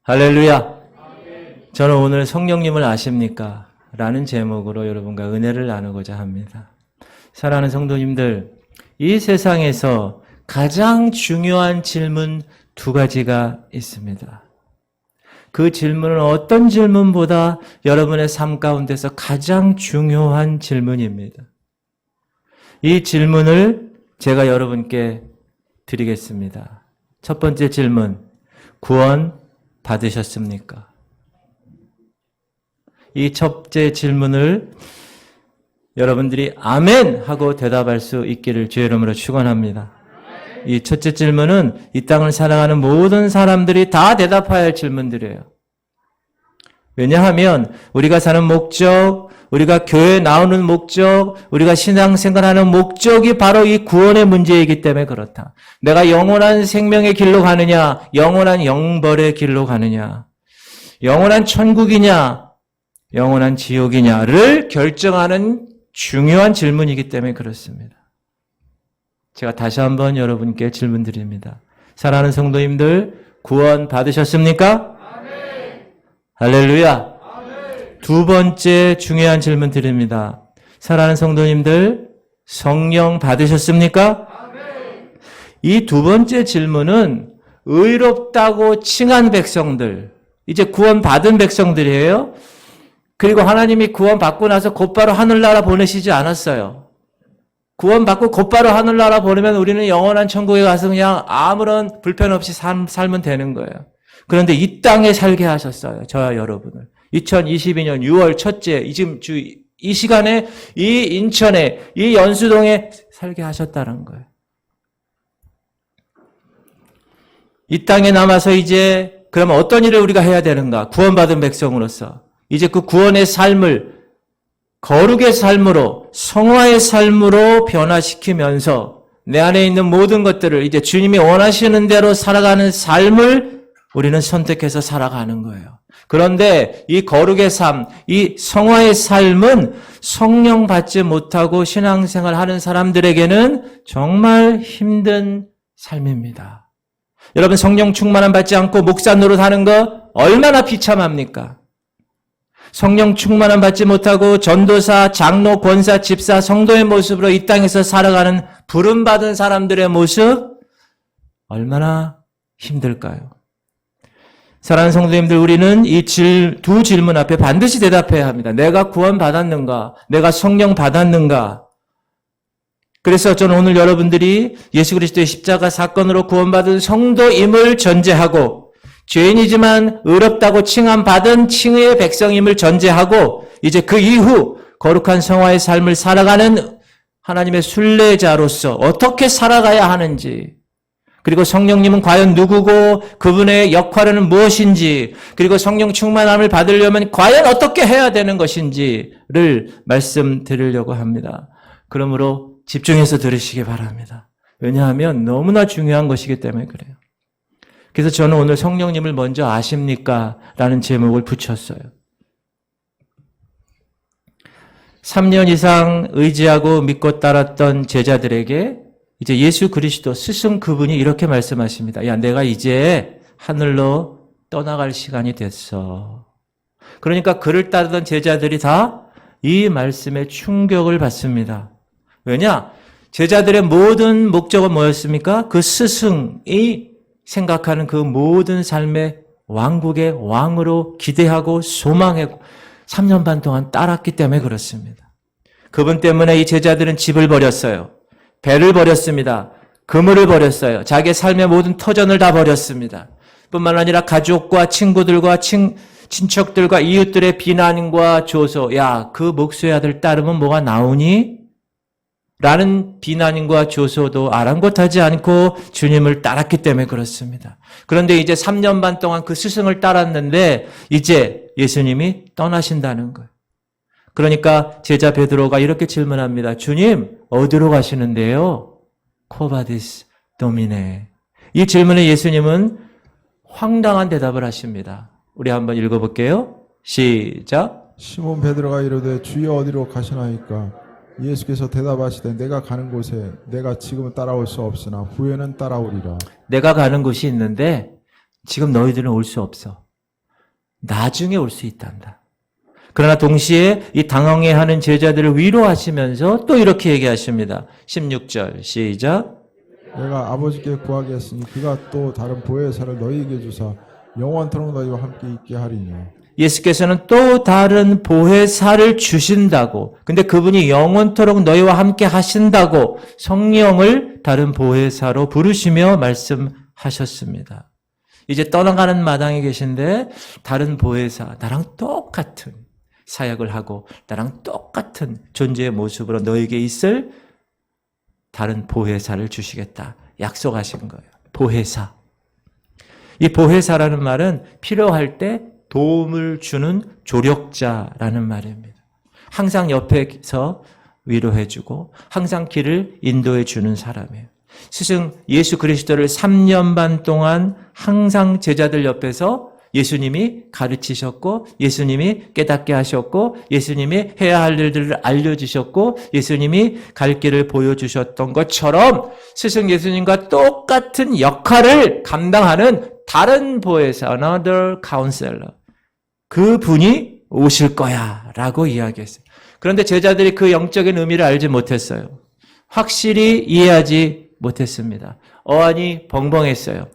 할렐루야. 저는 오늘 성령님을 아십니까? 라는 제목으로 여러분과 은혜를 나누고자 합니다. 사랑하는 성도님들, 이 세상에서 가장 중요한 질문 두 가지가 있습니다. 그 질문은 어떤 질문보다 여러분의 삶 가운데서 가장 중요한 질문입니다. 이 질문을 제가 여러분께 드리겠습니다. 첫 번째 질문, 구원 받으셨습니까? 이 첫째 질문을 여러분들이 아멘 하고 대답할 수 있기를 주의 이름으로 축원합니다. 이 첫째 질문은 이 땅을 살아가는 모든 사람들이 다 대답해야 할 질문들이에요. 왜냐하면 우리가 사는 목적, 우리가 교회에 나오는 목적, 우리가 신앙생활하는 목적이 바로 이 구원의 문제이기 때문에 그렇다. 내가 영원한 생명의 길로 가느냐, 영원한 영벌의 길로 가느냐, 영원한 천국이냐, 영원한 지옥이냐를 결정하는 중요한 질문이기 때문에 그렇습니다. 제가 다시 한번 여러분께 질문 드립니다. 사랑하는 성도님들, 구원 받으셨습니까? 아멘. 할렐루야. 아멘. 두 번째 중요한 질문 드립니다. 사랑하는 성도님들, 성령 받으셨습니까? 아멘. 이 두 번째 질문은 의롭다고 칭한 백성들, 이제 구원 받은 백성들이에요. 그리고 하나님이 구원 받고 나서 곧바로 하늘나라 보내시지 않았어요. 구원 받고 곧바로 하늘나라 보내면 우리는 영원한 천국에 가서 그냥 아무런 불편 없이 살면 되는 거예요. 그런데 이 땅에 살게 하셨어요. 저와 여러분을. 2022년 6월 첫째, 지금 이 시간에 이 인천에, 이 연수동에 살게 하셨다는 거예요. 이 땅에 남아서 이제 그러면 어떤 일을 우리가 해야 되는가? 구원받은 백성으로서. 이제 그 구원의 삶을 거룩의 삶으로, 성화의 삶으로 변화시키면서 내 안에 있는 모든 것들을 이제 주님이 원하시는 대로 살아가는 삶을 우리는 선택해서 살아가는 거예요. 그런데 이 거룩의 삶, 이 성화의 삶은 성령 받지 못하고 신앙생활 하는 사람들에게는 정말 힘든 삶입니다. 여러분, 성령 충만함 받지 않고 목사 노릇하는 거 얼마나 비참합니까? 성령 충만함 받지 못하고 전도사, 장로, 권사, 집사, 성도의 모습으로 이 땅에서 살아가는 부름받은 사람들의 모습 얼마나 힘들까요? 사랑하는 성도님들, 우리는 이 두 질문 앞에 반드시 대답해야 합니다. 내가 구원 받았는가? 내가 성령 받았는가? 그래서 저는 오늘 여러분들이 예수 그리스도의 십자가 사건으로 구원받은 성도임을 전제하고 죄인이지만 의롭다고 칭함받은 칭의의 백성임을 전제하고 이제 그 이후 거룩한 성화의 삶을 살아가는 하나님의 순례자로서 어떻게 살아가야 하는지, 그리고 성령님은 과연 누구고 그분의 역할은 무엇인지, 그리고 성령 충만함을 받으려면 과연 어떻게 해야 되는 것인지를 말씀드리려고 합니다. 그러므로 집중해서 들으시기 바랍니다. 왜냐하면 너무나 중요한 것이기 때문에 그래요. 그래서 저는 오늘 성령님을 먼저 아십니까? 라는 제목을 붙였어요. 3년 이상 의지하고 믿고 따랐던 제자들에게 이제 예수 그리스도 스승 그분이 이렇게 말씀하십니다. 야, 내가 이제 하늘로 떠나갈 시간이 됐어. 그러니까 그를 따르던 제자들이 다 이 말씀에 충격을 받습니다. 왜냐? 제자들의 모든 목적은 뭐였습니까? 그 스승이 생각하는 그 모든 삶의 왕국의 왕으로 기대하고 소망하고 3년 반 동안 따랐기 때문에 그렇습니다. 그분 때문에 이 제자들은 집을 버렸어요. 배를 버렸습니다. 그물을 버렸어요. 자기의 삶의 모든 터전을 다 버렸습니다. 뿐만 아니라 가족과 친구들과 친척들과 이웃들의 비난과 조소, 야, 그 목수의 아들 따르면 뭐가 나오니? 라는 비난과 조소도 아랑곳하지 않고 주님을 따랐기 때문에 그렇습니다. 그런데 이제 3년 반 동안 그 스승을 따랐는데 이제 예수님이 떠나신다는 거예요. 그러니까 제자 베드로가 이렇게 질문합니다. 주님, 어디로 가시는데요? 코바디스 도미네. 이 질문에 예수님은 황당한 대답을 하십니다. 우리 한번 읽어볼게요. 시작. 시몬 베드로가 이르되 주여 어디로 가시나이까? 예수께서 대답하시되 내가 가는 곳에 내가 지금은 따라올 수 없으나 후에는 따라오리라. 내가 가는 곳이 있는데 지금 너희들은 올 수 없어. 나중에 올 수 있단다. 그러나 동시에 이 당황해하는 제자들을 위로하시면서 또 이렇게 얘기하십니다. 16절 시작. 내가 아버지께 구하겠으니 그가 또 다른 보혜사를 너희에게 주사 영원토록 너희와 함께 있게 하리니. 예수께서는 또 다른 보혜사를 주신다고. 근데 그분이 영원토록 너희와 함께 하신다고 성령을 다른 보혜사로 부르시며 말씀하셨습니다. 이제 떠나가는 마당에 계신데 다른 보혜사, 나랑 똑같은 사역을 하고 나랑 똑같은 존재의 모습으로 너에게 있을 다른 보혜사를 주시겠다. 약속하신 거예요. 보혜사. 이 보혜사라는 말은 필요할 때 도움을 주는 조력자라는 말입니다. 항상 옆에서 위로해주고 항상 길을 인도해 주는 사람이에요. 스승 예수 그리스도를 3년 반 동안 항상 제자들 옆에서 예수님이 가르치셨고 예수님이 깨닫게 하셨고 예수님이 해야 할 일들을 알려주셨고 예수님이 갈 길을 보여주셨던 것처럼 스승 예수님과 똑같은 역할을 감당하는 다른 보혜사, another counselor, 그분이 오실 거야 라고 이야기했어요. 그런데 제자들이 그 영적인 의미를 알지 못했어요. 확실히 이해하지 못했습니다. 어안이 벙벙했어요.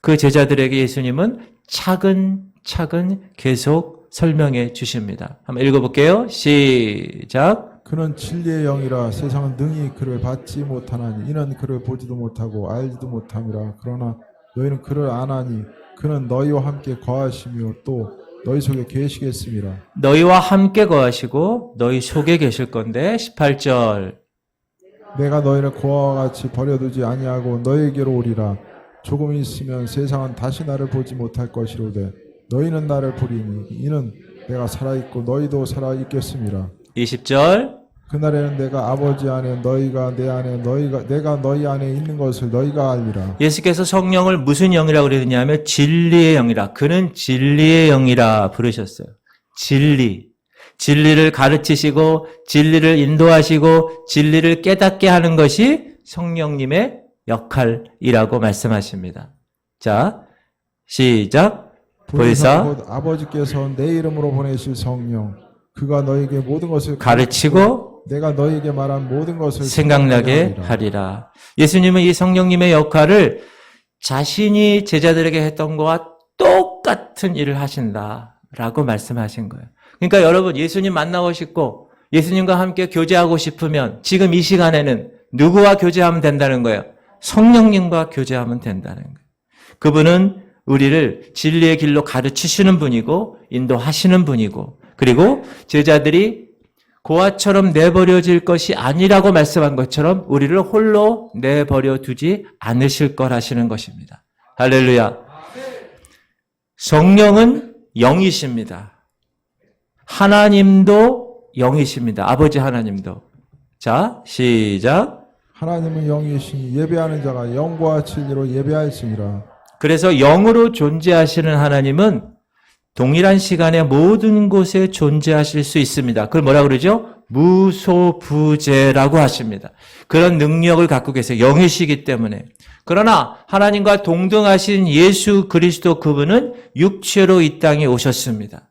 그 제자들에게 예수님은 차근차근 계속 설명해 주십니다. 한번 읽어볼게요. 시작. 그는 진리의 영이라 세상은 능히 그를 받지 못하나니 이는 그를 보지도 못하고 알지도 못함이라. 그러나 너희는 그를 아나니 그는 너희와 함께 거하시며 또 너희 속에 계시겠음이라. 너희와 함께 거하시고 너희 속에 계실 건데 18절. 내가 너희를 고아와 같이 버려두지 아니하고 너희에게로 오리라. 조금 있으면 세상은 다시 나를 보지 못할 것이로되 너희는 나를 보리니 이는 내가 살아있고 너희도 살아있겠음이라. 20절. 그날에는 내가 아버지 안에 너희가 내 안에 내가 너희 안에 있는 것을 너희가 알리라. 예수께서 성령을 무슨 영이라고 그러느냐면 진리의 영이라. 그는 진리의 영이라 부르셨어요. 진리를 가르치시고 진리를 인도하시고 진리를 깨닫게 하는 것이 성령님의 역할이라고 말씀하십니다. 자, 시작. 보혜사 곧 아버지께서 내 이름으로 보내실 성령 그가 너에게 모든 것을 가르치고 내가 너에게 말한 모든 것을 생각나게 하리라. 예수님은 이 성령님의 역할을 자신이 제자들에게 했던 것과 똑같은 일을 하신다라고 말씀하신 거예요. 그러니까 여러분 예수님 만나고 싶고 예수님과 함께 교제하고 싶으면 지금 이 시간에는 누구와 교제하면 된다는 거예요? 성령님과 교제하면 된다는 거예요. 그분은 우리를 진리의 길로 가르치시는 분이고 인도하시는 분이고 그리고 제자들이 고아처럼 내버려질 것이 아니라고 말씀한 것처럼 우리를 홀로 내버려 두지 않으실 거라시는 것입니다. 할렐루야. 성령은 영이십니다. 하나님도 영이십니다. 아버지 하나님도. 자, 시작. 하나님은 영이시니 예배하는 자가 영과 진리로 예배할지니라. 그래서 영으로 존재하시는 하나님은 동일한 시간에 모든 곳에 존재하실 수 있습니다. 그걸 뭐라고 그러죠? 무소부재라고 하십니다. 그런 능력을 갖고 계세요. 영이시기 때문에. 그러나 하나님과 동등하신 예수 그리스도 그분은 육체로 이 땅에 오셨습니다.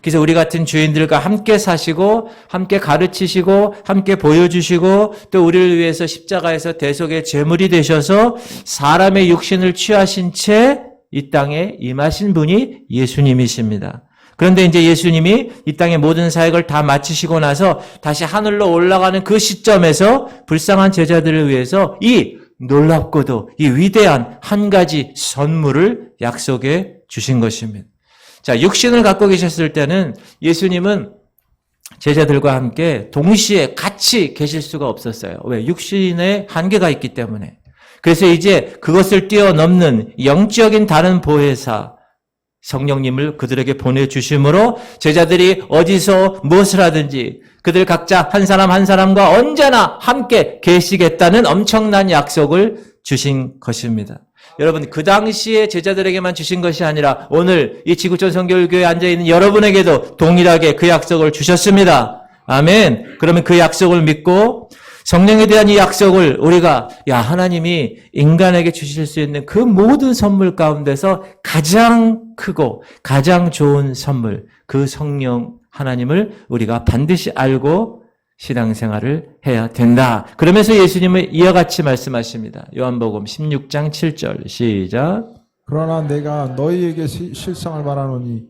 그래서 우리 같은 주인들과 함께 사시고 함께 가르치시고 함께 보여주시고 또 우리를 위해서 십자가에서 대속의 제물이 되셔서 사람의 육신을 취하신 채 이 땅에 임하신 분이 예수님이십니다. 그런데 이제 예수님이 이 땅의 모든 사역을 다 마치시고 나서 다시 하늘로 올라가는 그 시점에서 불쌍한 제자들을 위해서 이 놀랍고도 이 위대한 한 가지 선물을 약속해 주신 것입니다. 자, 육신을 갖고 계셨을 때는 예수님은 제자들과 함께 동시에 같이 계실 수가 없었어요. 왜? 육신에 한계가 있기 때문에. 그래서 이제 그것을 뛰어넘는 영적인 다른 보혜사 성령님을 그들에게 보내주심으로 제자들이 어디서 무엇을 하든지 그들 각자 한 사람 한 사람과 언제나 함께 계시겠다는 엄청난 약속을 주신 것입니다. 여러분, 그 당시에 제자들에게만 주신 것이 아니라 오늘 이 지구촌 성결교회에 앉아있는 여러분에게도 동일하게 그 약속을 주셨습니다. 아멘. 그러면 그 약속을 믿고 성령에 대한 이 약속을 우리가 하나님이 인간에게 주실 수 있는 그 모든 선물 가운데서 가장 크고 가장 좋은 선물, 그 성령 하나님을 우리가 반드시 알고 신앙생활을 해야 된다. 그러면서 예수님은 이와 같이 말씀하십니다. 요한복음 16장 7절 시작. 그러나 내가 너희에게 실상을 말하노니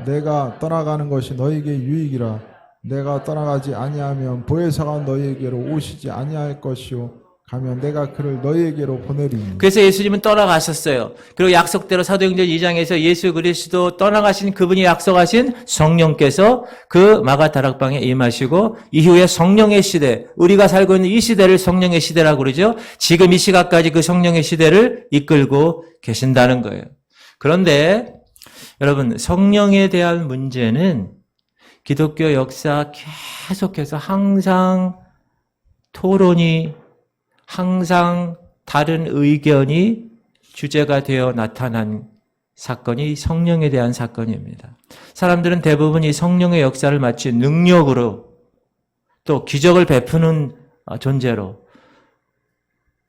내가 떠나가는 것이 너희에게 유익이라. 내가 떠나가지 아니하면 보혜사가 너희에게로 오시지 아니할 것이요 가면 내가 그를 너희에게로 보내리니. 그래서 예수님은 떠나가셨어요. 그리고 약속대로 사도행전 2장에서 예수 그리스도 떠나가신 그분이 약속하신 성령께서 그 마가다락방에 임하시고 이후에 성령의 시대, 우리가 살고 있는 이 시대를 성령의 시대라고 그러죠. 지금 이 시각까지 그 성령의 시대를 이끌고 계신다는 거예요. 그런데 여러분, 성령에 대한 문제는 기독교 역사 계속해서 항상 토론이, 항상 다른 의견이 주제가 되어 나타난 사건이 성령에 대한 사건입니다. 사람들은 대부분 이 성령의 역사를 마치 능력으로, 또 기적을 베푸는 존재로,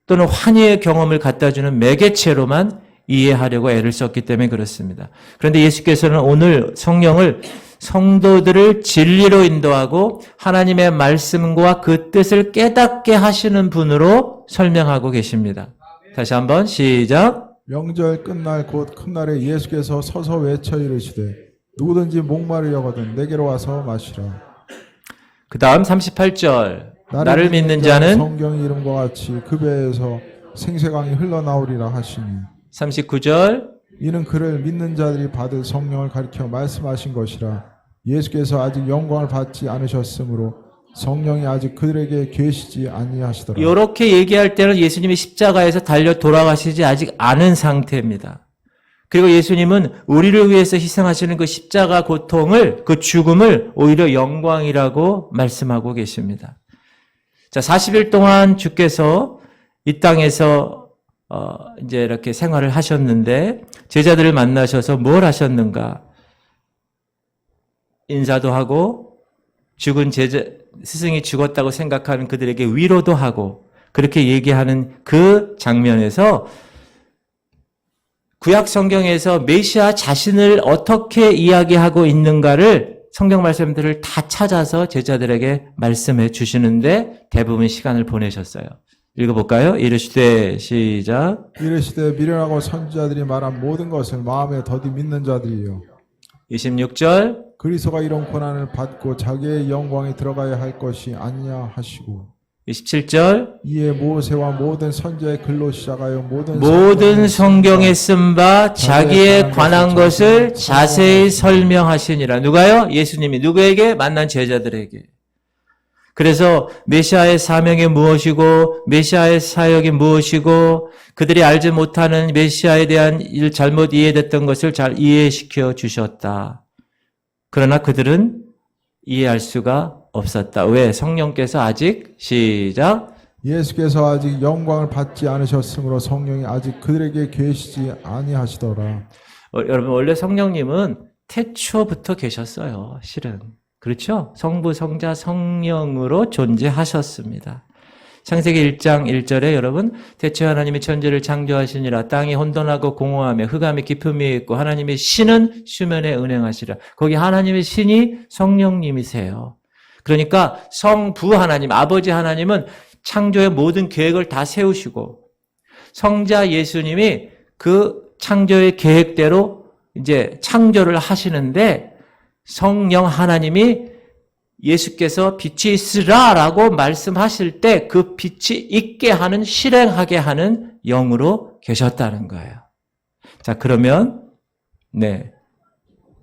또는 환희의 경험을 갖다주는 매개체로만 이해하려고 애를 썼기 때문에 그렇습니다. 그런데 예수께서는 오늘 성령을 성도들을 진리로 인도하고 하나님의 말씀과 그 뜻을 깨닫게 하시는 분으로 설명하고 계십니다. 다시 한번 시작. 명절 끝날 곧 큰 날에 예수께서 서서 외쳐 이르시되 누구든지 목마르려거든 내게로 와서 마시라. 그 다음 38절. 나를 믿는 자는 성경 이름과 같이 그 배에서 생수강이 흘러나오리라 하시니. 39절. 이는 그를 믿는 자들이 받을 성령을 가리켜 말씀하신 것이라. 예수께서 아직 영광을 받지 않으셨으므로 성령이 아직 그들에게 계시지 아니하시더라. 이렇게 얘기할 때는 예수님이 십자가에서 달려 돌아가시지 아직 않은 상태입니다. 그리고 예수님은 우리를 위해서 희생하시는 그 십자가 고통을, 그 죽음을 오히려 영광이라고 말씀하고 계십니다. 자, 40일 동안 주께서 이 땅에서 이제 이렇게 생활을 하셨는데 제자들을 만나셔서 뭘 하셨는가? 인사도 하고 죽은 스승이 죽었다고 생각하는 그들에게 위로도 하고 그렇게 얘기하는 그 장면에서 구약 성경에서 메시아 자신을 어떻게 이야기하고 있는가를 성경 말씀들을 다 찾아서 제자들에게 말씀해 주시는데 대부분 시간을 보내셨어요. 읽어볼까요? 이르시되 시작. 이르시되 미련하고 선지자들이 말한 모든 것을 마음에 더디 믿는 자들이요. 26절. 그리스도가 이런 고난을 받고 자기의 영광에 들어가야 할 것이 아니냐 하시고. 27절. 이에 모세와 모든 선지자의 글로 시작하여 모든 성경에 쓴 바 자기에 관한 것을 자세히 설명하시니라. 누가요? 예수님이 누구에게? 만난 제자들에게. 그래서 메시아의 사명이 무엇이고 메시아의 사역이 무엇이고 그들이 알지 못하는 메시아에 대한 잘못 이해됐던 것을 잘 이해시켜 주셨다. 그러나 그들은 이해할 수가 없었다. 왜? 성령께서 아직 시작. 예수께서 아직 영광을 받지 않으셨으므로 성령이 아직 그들에게 계시지 아니하시더라. 여러분 원래 성령님은 태초부터 계셨어요. 실은. 그렇죠? 성부, 성자, 성령으로 존재하셨습니다. 창세기 1장 1절에 여러분 대체 하나님이 천지를 창조하시니라 땅이 혼돈하고 공허하며 흑암이 깊음이 있고 하나님의 신은 수면에 운행하시라. 거기 하나님의 신이 성령님이세요. 그러니까 성부 하나님, 아버지 하나님은 창조의 모든 계획을 다 세우시고 성자 예수님이 그 창조의 계획대로 이제 창조를 하시는데 성령 하나님이 예수께서 빛이 있으라라고 말씀하실 때 그 빛이 있게 하는, 실행하게 하는 영으로 계셨다는 거예요. 자, 그러면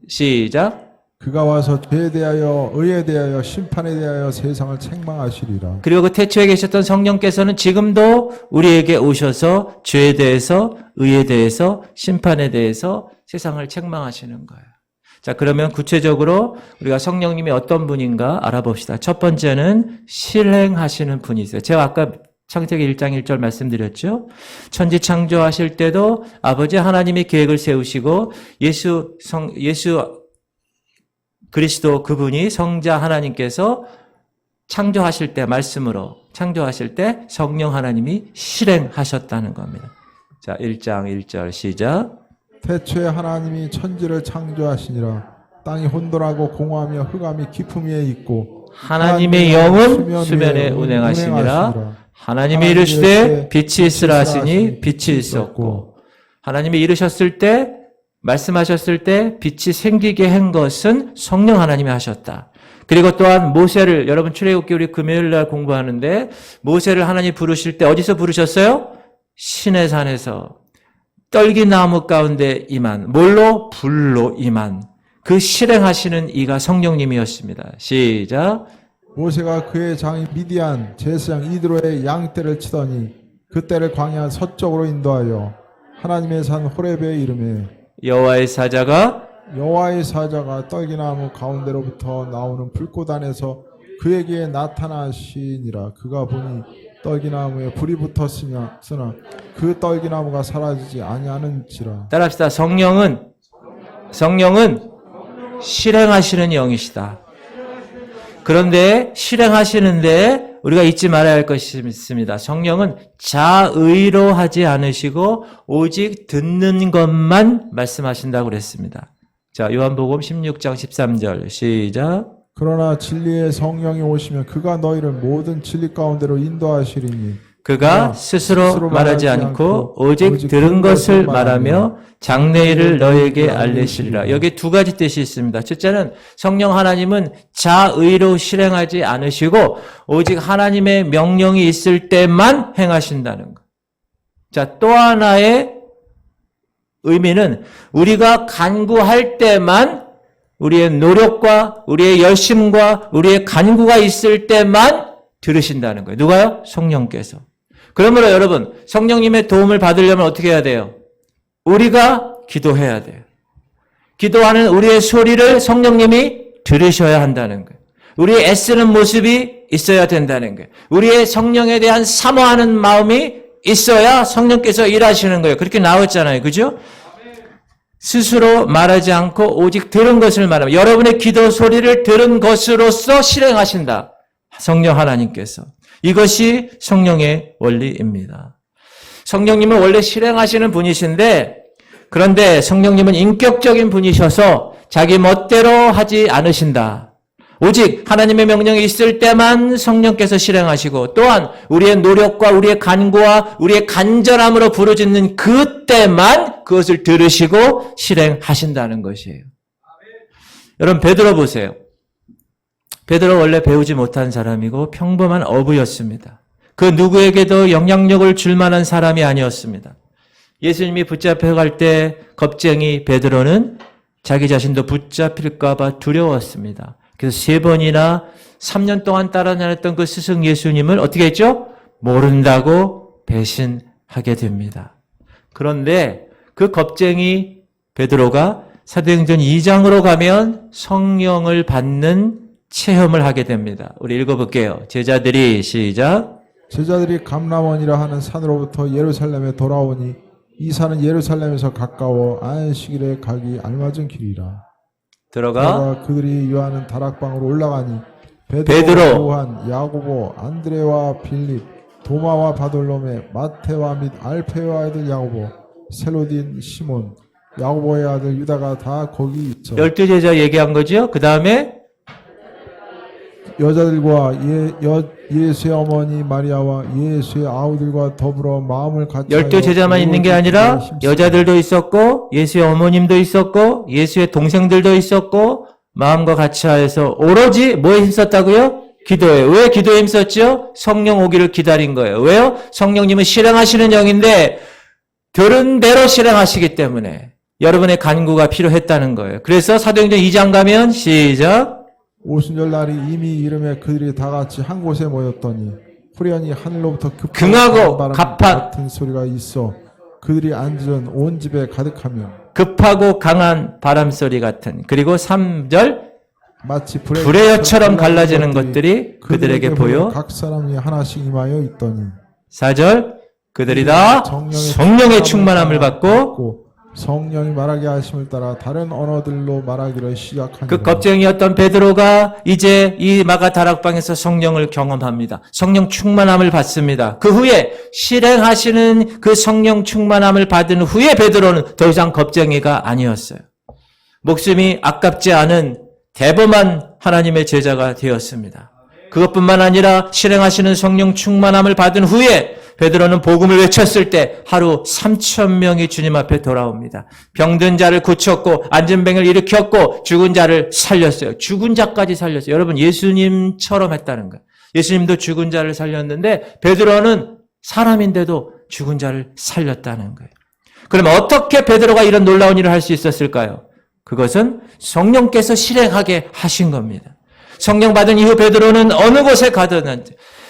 시작. 그가 와서 죄에 대하여 의에 대하여 심판에 대하여 세상을 책망하시리라. 그리고 그 태초에 계셨던 성령께서는 지금도 우리에게 오셔서 죄에 대해서, 의에 대해서, 심판에 대해서 세상을 책망하시는 거예요. 자, 그러면 구체적으로 우리가 성령님이 어떤 분인가 알아봅시다. 첫 번째는 실행하시는 분이세요. 제가 아까 창세기 1장 1절 말씀드렸죠. 천지 창조하실 때도 아버지 하나님이 계획을 세우시고 예수 그리스도 그분이 성자 하나님께서 창조하실 때 말씀으로 창조하실 때 성령 하나님이 실행하셨다는 겁니다. 자, 1장 1절 시작. 태초에 하나님이 천지를 창조하시니라. 땅이 혼돈하고 공허하며 흑암이 깊음 위에 있고 하나님의 영은 수면에 운행하시니라. 하나님이 이르시되 빛이 있으라 하시니 빛이 있었고, 하나님이 이르셨을 때 말씀하셨을 때 빛이 생기게 한 것은 성령 하나님이 하셨다. 그리고 또한 모세를, 여러분 출애굽기 우리 금요일 날 공부하는데 모세를 하나님 부르실 때 어디서 부르셨어요? 시내산에서 떨기나무 가운데 임한, 뭘로? 불로 임한 그 실행하시는 이가 성령님이었습니다. 시작. 모세가 그의 장인 미디안 제사장 이드로의 양떼를 치더니 그때를 광야 서쪽으로 인도하여 하나님의 산 호렙에 이르매 여호와의 사자가 떨기나무 가운데로부터 나오는 불꽃 안에서 그에게 나타나시니라. 그가 보니 떨기나무에 불이 붙었으나 그 떨기나무가 사라지지 아니하는지라. 따라합시다. 성령은 실행하시는 영이시다. 그런데 실행하시는데 우리가 잊지 말아야 할 것이 있습니다. 성령은 자의로 하지 않으시고 오직 듣는 것만 말씀하신다고 그랬습니다. 자, 요한복음 16장 13절 시작. 그러나 진리의 성령이 오시면 그가 너희를 모든 진리 가운데로 인도하시리니 그가 스스로 말하지 않고 오직 들은 것을 말하며 장래일을 너희에게 알리시리라. 여기 두 가지 뜻이 있습니다. 첫째는 성령 하나님은 자의로 실행하지 않으시고 오직 하나님의 명령이 있을 때만 행하신다는 것. 자, 또 하나의 의미는 우리가 간구할 때만, 우리의 노력과 우리의 열심과 우리의 간구가 있을 때만 들으신다는 거예요. 누가요? 성령께서. 그러므로 여러분, 성령님의 도움을 받으려면 어떻게 해야 돼요? 우리가 기도해야 돼요. 기도하는 우리의 소리를 성령님이 들으셔야 한다는 거예요. 우리의 애쓰는 모습이 있어야 된다는 거예요. 우리의 성령에 대한 사모하는 마음이 있어야 성령께서 일하시는 거예요. 그렇게 나왔잖아요. 그죠? 스스로 말하지 않고 오직 들은 것을 말하면, 여러분의 기도 소리를 들은 것으로서 실행하신다. 성령 하나님께서. 이것이 성령의 원리입니다. 성령님은 원래 실행하시는 분이신데, 그런데 성령님은 인격적인 분이셔서 자기 멋대로 하지 않으신다. 오직 하나님의 명령이 있을 때만 성령께서 실행하시고, 또한 우리의 노력과 우리의 간구와 우리의 간절함으로 부르짖는 그때만 그것을 들으시고 실행하신다는 것이에요. 여러분, 베드로 보세요. 베드로 원래 배우지 못한 사람이고 평범한 어부였습니다. 그 누구에게도 영향력을 줄 만한 사람이 아니었습니다. 예수님이 붙잡혀갈 때 겁쟁이 베드로는 자기 자신도 붙잡힐까 봐 두려웠습니다. 그래서 3번이나 3년 동안 따라다녔던 그 스승 예수님을 어떻게 했죠? 모른다고 배신하게 됩니다. 그런데 그 겁쟁이 베드로가 사도행전 2장으로 가면 성령을 받는 체험을 하게 됩니다. 우리 읽어볼게요. 제자들이 시작. 제자들이 감람원이라 하는 산으로부터 예루살렘에 돌아오니 이 산은 예루살렘에서 가까워 안식일에 가기 알맞은 길이라. 들어가 그들이 유하는 다락방으로 올라가니 베드로, 요한, 야고보, 안드레와 빌립, 도마와 바돌로메, 마테와 및 알페와 아들 야고보, 셀로딘 시몬, 야고보의 아들 유다가 다 거기 있어. 12제자 얘기한 거죠. 그 다음에 여자들과 예수의 어머니 마리아와 예수의 아우들과 더불어 마음을 같이 12제자만 있는 게 아니라 여자들도 있었고 예수의 어머님도 있었고 예수의 동생들도 있었고 마음과 같이 하여서 오로지 뭐에 힘썼다고요? 기도에. 왜 기도에 힘썼죠? 성령 오기를 기다린 거예요. 왜요? 성령님은 실행하시는 영인데 들은 대로 실행하시기 때문에 여러분의 간구가 필요했다는 거예요. 그래서 사도행전 2장 가면 시작. 오순절 날이 이미 이름에 그들이 다 같이 한 곳에 모였더니 후련히 하늘로부터 긍하고 바람 갑판 같은 소리가 있어 그들이 앉은 온 집에 가득하며 급하고 강한 바람소리 같은, 그리고 3절 마치 불의 엿처럼 갈라지는 것들이 그들에게 보여 각 사람이 하나씩 임하여 있더니 4절 그들이 다 성령의 충만함을 받고 성령이 말하게 하심을 따라 다른 언어들로 말하기를 시작하니라. 그 겁쟁이였던 베드로가 이제 이 마가 다락방에서 성령을 경험합니다. 성령 충만함을 받습니다. 그 후에 실행하시는 그 성령 충만함을 받은 후에 베드로는 더 이상 겁쟁이가 아니었어요. 목숨이 아깝지 않은 대범한 하나님의 제자가 되었습니다. 그것뿐만 아니라 실행하시는 성령 충만함을 받은 후에 베드로는 복음을 외쳤을 때 하루 3,000명이 주님 앞에 돌아옵니다. 병든 자를 고쳤고 앉은 뱅을 일으켰고 죽은 자를 살렸어요. 죽은 자까지 살렸어요. 여러분, 예수님처럼 했다는 거예요. 예수님도 죽은 자를 살렸는데 베드로는 사람인데도 죽은 자를 살렸다는 거예요. 그러면 어떻게 베드로가 이런 놀라운 일을 할 수 있었을까요? 그것은 성령께서 실행하게 하신 겁니다. 성령 받은 이후 베드로는 어느 곳에 가든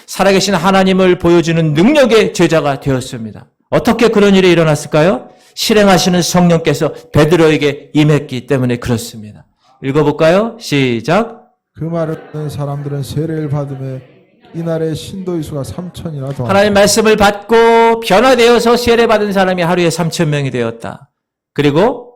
살아계신 하나님을 보여주는 능력의 제자가 되었습니다. 어떻게 그런 일이 일어났을까요? 실행하시는 성령께서 베드로에게 임했기 때문에 그렇습니다. 읽어볼까요? 시작. 그 말을 듣는 사람들은 세례를 받음에 이날의 신도의 수가 3,000이나 더. 하나님 말씀을 받고 변화되어서 세례받은 사람이 하루에 3,000명이 되었다. 그리고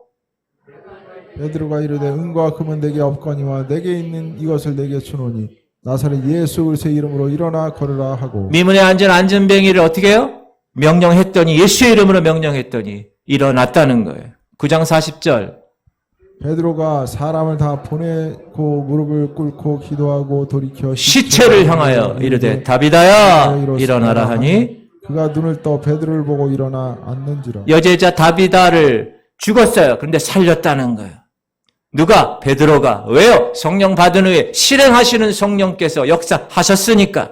베드로가 이르되 은과 금은 내게 없거니와 내게 있는 이것을 내게 주노니 나사렛 예수 그리스도의 이름으로 일어나 걸으라 하고. 미문에 앉은 안전뱅이를 어떻게 해요? 명령했더니, 예수의 이름으로 명령했더니 일어났다는 거예요. 9장 40절. 베드로가 사람을 다 보내고 무릎을 꿇고 기도하고 돌이켜 시체를 향하여 이르되 다비다야 일어나라 하니 그가 눈을 떠 베드로를 보고 일어나 앉는지라. 여제자 다비다를 죽었어요. 그런데 살렸다는 거예요. 누가? 베드로가. 왜요? 성령 받은 후에 실행하시는 성령께서 역사하셨으니까.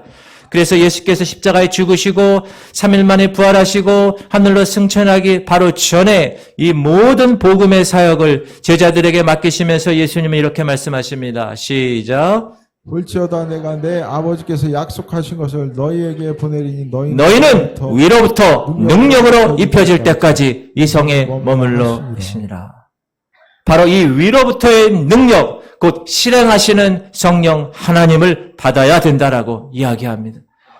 그래서 예수께서 십자가에 죽으시고 3일 만에 부활하시고 하늘로 승천하기 바로 전에 이 모든 복음의 사역을 제자들에게 맡기시면서 예수님은 이렇게 말씀하십니다. 시작. 볼지어다 내가 내 아버지께서 약속하신 것을 너희에게 보내리니 너희는 위로부터 능력으로 입혀질 때까지 이 성에 머물러 계시니라. 바로 이 위로부터의 능력, 곧 실행하시는 성령 하나님을 받아야 된다라고 이야기합니다.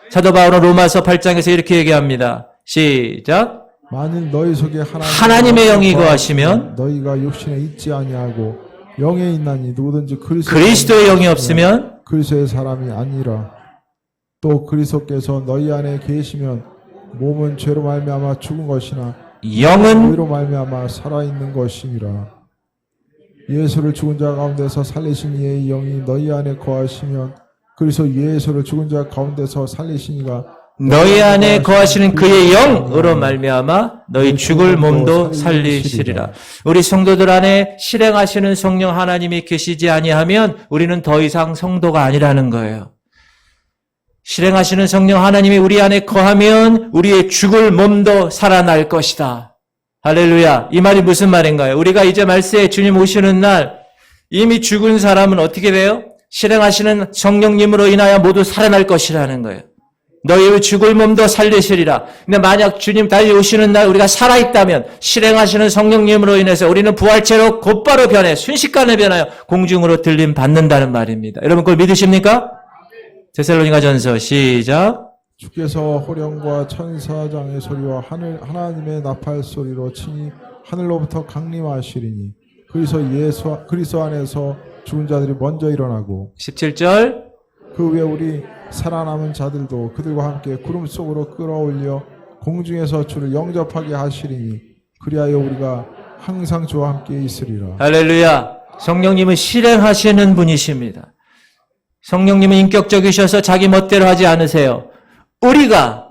사도 바울은 로마서 8장에서 이렇게 얘기합니다. 시작. 만일 너희 속에 하나님의 영이 거하시면 너희가 육신에 있지 아니하고 영에 있나니 누구든지 그리스도의 영이 없으면 그리스도의 사람이 아니라. 또 그리스도께서 너희 안에 계시면 몸은 죄로 말미암아 죽은 것이나 영은 의로 말미암아 살아있는 것이니라. 예수를 죽은 자 가운데서 살리신 이의 영이 너희 안에 거하시면 그리스도 예수를 죽은 자 가운데서 살리신 이가 너희 안에 거하시는 그의 영으로 말미암아 너희 죽을 몸도 살리시리라. 우리 성도들 안에 실행하시는 성령 하나님이 계시지 아니하면 우리는 더 이상 성도가 아니라는 거예요. 실행하시는 성령 하나님이 우리 안에 거하면 우리의 죽을 몸도 살아날 것이다. 할렐루야. 이 말이 무슨 말인가요? 우리가 이제 말세에 주님 오시는 날 이미 죽은 사람은 어떻게 돼요? 실행하시는 성령님으로 인하여 모두 살아날 것이라는 거예요. 너희의 죽을 몸도 살리시리라. 근데 만약 주님 다시 오시는 날 우리가 살아있다면 실행하시는 성령님으로 인해서 우리는 부활체로 곧바로 변해 순식간에 변하여 공중으로 들림 받는다는 말입니다. 여러분 그걸 믿으십니까? 데살로니가전서 시작. 주께서 호령과 천사장의 소리와 하나님의 나팔 소리로 친히 하늘로부터 강림하시리니 그리스도 안에서 죽은 자들이 먼저 일어나고. 17절. 그 후에 우리 살아남은 자들도 그들과 함께 구름 속으로 끌어올려 공중에서 주를 영접하게 하시리니 그리하여 우리가 항상 주와 함께 있으리라. 할렐루야. 성령님은 실행하시는 분이십니다. 성령님은 인격적이셔서 자기 멋대로 하지 않으세요. 우리가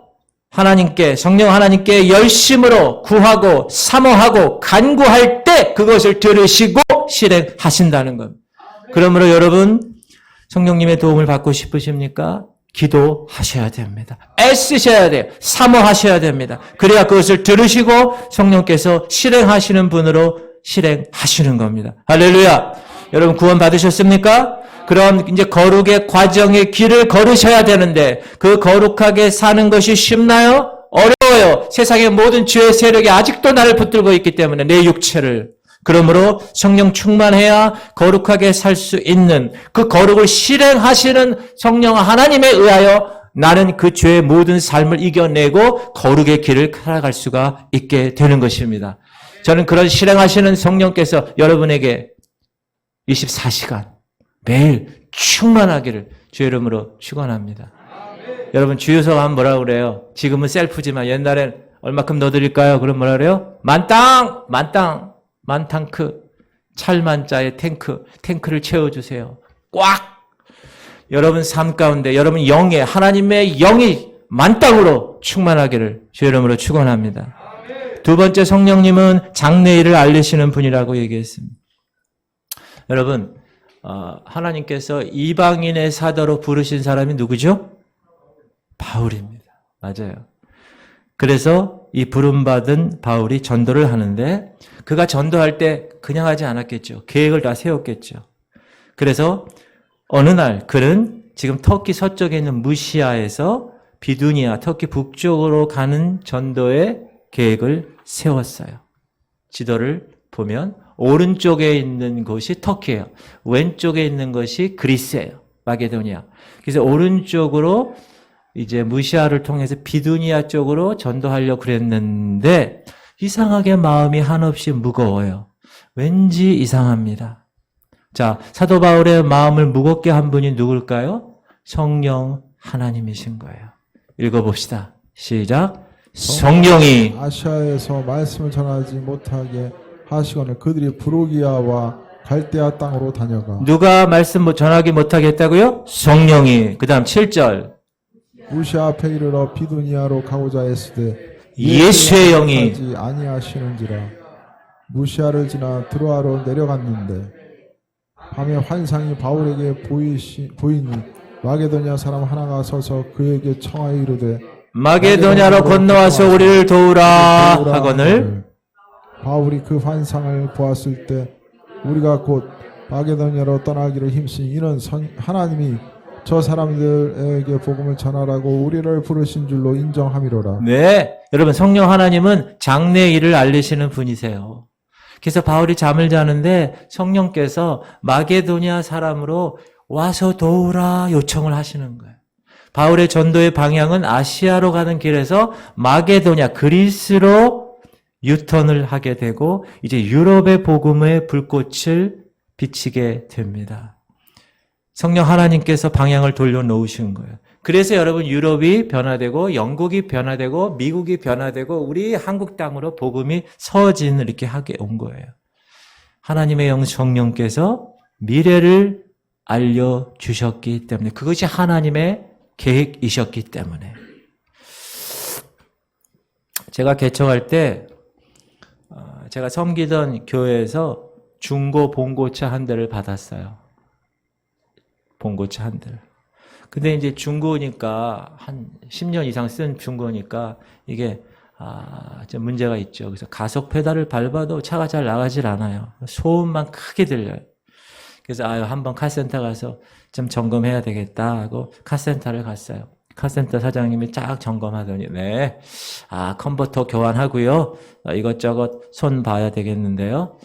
하나님께, 성령 하나님께 열심으로 구하고 사모하고 간구할 때 그것을 들으시고 실행하신다는 겁니다. 그러므로 여러분 성령님의 도움을 받고 싶으십니까? 기도하셔야 됩니다. 애쓰셔야 돼요. 사모하셔야 됩니다. 그래야 그것을 들으시고 성령께서 실행하시는 분으로 실행하시는 겁니다. 할렐루야. 여러분 구원 받으셨습니까? 그럼 이제 거룩의 과정의 길을 걸으셔야 되는데 그 거룩하게 사는 것이 쉽나요? 어려워요. 세상의 모든 죄의 세력이 아직도 나를 붙들고 있기 때문에 내 육체를. 그러므로 성령 충만해야 거룩하게 살 수 있는 그 거룩을 실행하시는 성령 하나님에 의하여 나는 그 죄의 모든 삶을 이겨내고 거룩의 길을 살아갈 수가 있게 되는 것입니다. 저는 그런 실행하시는 성령께서 여러분에게 24시간 매일 충만하기를 주의 이름으로 축원합니다. 여러분 주유소 하면 뭐라고 그래요? 지금은 셀프지만 옛날엔 얼마큼 넣어드릴까요? 그럼 뭐라 그래요? 만땅! 만땅! 만탱크. 찰만자의 탱크를 채워주세요. 꽉! 여러분 삶 가운데 여러분 영에 하나님의 영이 만땅으로 충만하기를 주의 이름으로 축원합니다. 두 번째 성령님은 장래일을 알리시는 분이라고 얘기했습니다. 여러분 하나님께서 이방인의 사도로 부르신 사람이 누구죠? 바울입니다. 맞아요. 그래서 이 부름받은 바울이 전도를 하는데 그가 전도할 때 그냥 하지 않았겠죠. 계획을 다 세웠겠죠. 그래서 어느 날 그는 지금 터키 서쪽에 있는 무시아에서 비두니아, 터키 북쪽으로 가는 전도의 계획을 세웠어요. 지도를 보면 오른쪽에 있는 곳이 터키예요. 왼쪽에 있는 것이 그리스예요. 마게도니아. 그래서 오른쪽으로 이제 무시아를 통해서 비두니아 쪽으로 전도하려고 그랬는데 이상하게 마음이 한없이 무거워요. 왠지 이상합니다. 자, 사도 바울의 마음을 무겁게 한 분이 누굴까요? 성령 하나님이신 거예요. 읽어봅시다. 시작. 성령이 아시아에서 말씀을 전하지 못하게 하시거늘 그들이 브로기아와 갈대아 땅으로 다녀가 누가 말씀 전하기 못하게 했다고요? 성령이. 그 다음 7절. 무시아 앞에 이르러 비두니아로 가고자 했으되 예수의 영이 하지 아니하시는지라 무시아를 지나 드로아로 내려갔는데 밤에 환상이 바울에게 보이니 마게도냐 사람 하나가 서서 그에게 청하여 이르되 마게도냐로 건너와서 우리를 도우라 하거늘 바울이 그 환상을 보았을 때 우리가 곧 마게도냐로 떠나기를 힘쓰니 이는 하나님이 저 사람들에게 복음을 전하라고 우리를 부르신 줄로 인정함이로라. 네, 여러분 성령 하나님은 장래 일을 알리시는 분이세요. 그래서 바울이 잠을 자는데 성령께서 마게도냐 사람으로 와서 도우라 요청을 하시는 거예요. 바울의 전도의 방향은 아시아로 가는 길에서 마게도냐, 그리스로 유턴을 하게 되고 이제 유럽의 복음의 불꽃을 비치게 됩니다. 성령 하나님께서 방향을 돌려놓으신 거예요. 그래서 여러분 유럽이 변화되고 영국이 변화되고 미국이 변화되고 우리 한국 땅으로 복음이 서진을 이렇게 하게 온 거예요. 하나님의 영 성령께서 미래를 알려주셨기 때문에 그것이 하나님의 계획이셨기 때문에 제가 개척할 때 제가 섬기던 교회에서 중고 봉고차 한 대를 받았어요. 봉고차 한 대를. 근데 이제 중고니까 한 10년 이상 쓴 중고니까 이게 좀 문제가 있죠. 그래서 가속 페달을 밟아도 차가 잘 나가질 않아요. 소음만 크게 들려요. 그래서 한번 카센터 가서 좀 점검해야 되겠다 하고 카센터를 갔어요. 카센터 사장님이 쫙 점검하더니 네, 컨버터 교환하고요. 이것저것 손 봐야 되겠는데요.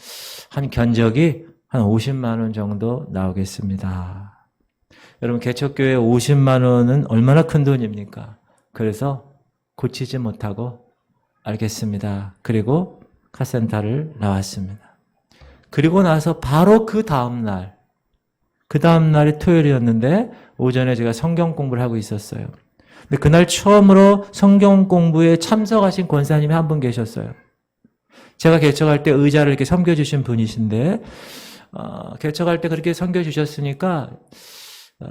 한 견적이 한 50만 원 정도 나오겠습니다. 여러분 개척교회 50만 원은 얼마나 큰 돈입니까? 그래서 고치지 못하고 알겠습니다. 그리고 카센터를 나왔습니다. 그리고 나서 바로 그 다음날이 토요일이었는데 오전에 제가 성경 공부를 하고 있었어요. 근데 그날 처음으로 성경 공부에 참석하신 권사님이 한 분 계셨어요. 제가 개척할 때 의자를 이렇게 섬겨주신 분이신데 개척할 때 그렇게 섬겨주셨으니까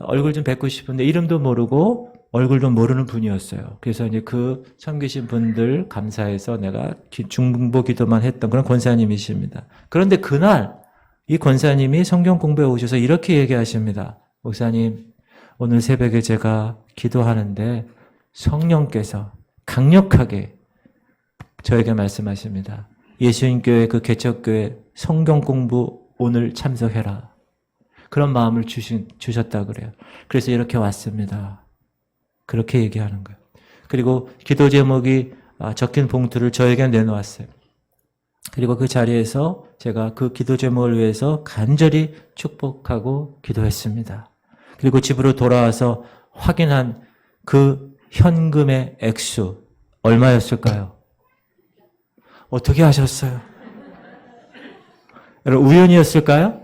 얼굴 좀 뵙고 싶은데 이름도 모르고 얼굴도 모르는 분이었어요. 그래서 이제 그 섬기신 분들 감사해서 내가 중보 기도만 했던 그런 권사님이십니다. 그런데 그날 이 권사님이 성경 공부에 오셔서 이렇게 얘기하십니다. 목사님, 오늘 새벽에 제가 기도하는데 성령께서 강력하게 저에게 말씀하십니다. 예수님교회 그 개척교회 성경 공부 오늘 참석해라. 그런 마음을 주셨다고 그래요. 그래서 이렇게 왔습니다. 그렇게 얘기하는 거예요. 그리고 기도 제목이 적힌 봉투를 저에게 내놓았어요. 그리고 그 자리에서 제가 그 기도 제목을 위해서 간절히 축복하고 기도했습니다. 그리고 집으로 돌아와서 확인한 그 현금의 액수 얼마였을까요? 어떻게 하셨어요? 여러분, 우연이었을까요?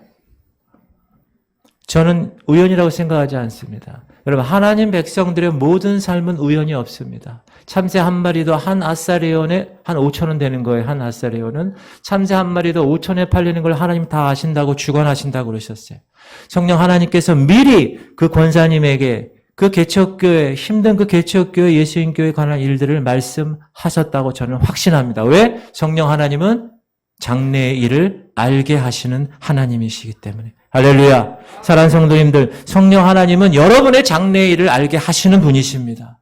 저는 우연이라고 생각하지 않습니다. 여러분, 하나님 백성들의 모든 삶은 우연이 없습니다. 참새 한 마리도 한 아사리온에 한 5,000원 되는 거예요. 한 아사리온은. 참새 한 마리도 5,000원에 팔리는 걸 하나님 다 아신다고 주관하신다고 그러셨어요. 성령 하나님께서 미리 그 권사님에게 그 개척교회, 힘든 그 개척교회, 예수님교회에 관한 일들을 말씀하셨다고 저는 확신합니다. 왜? 성령 하나님은 장래의 일을 알게 하시는 하나님이시기 때문에. 할렐루야. 사랑하는 성도님들, 성령 하나님은 여러분의 장래의 일을 알게 하시는 분이십니다.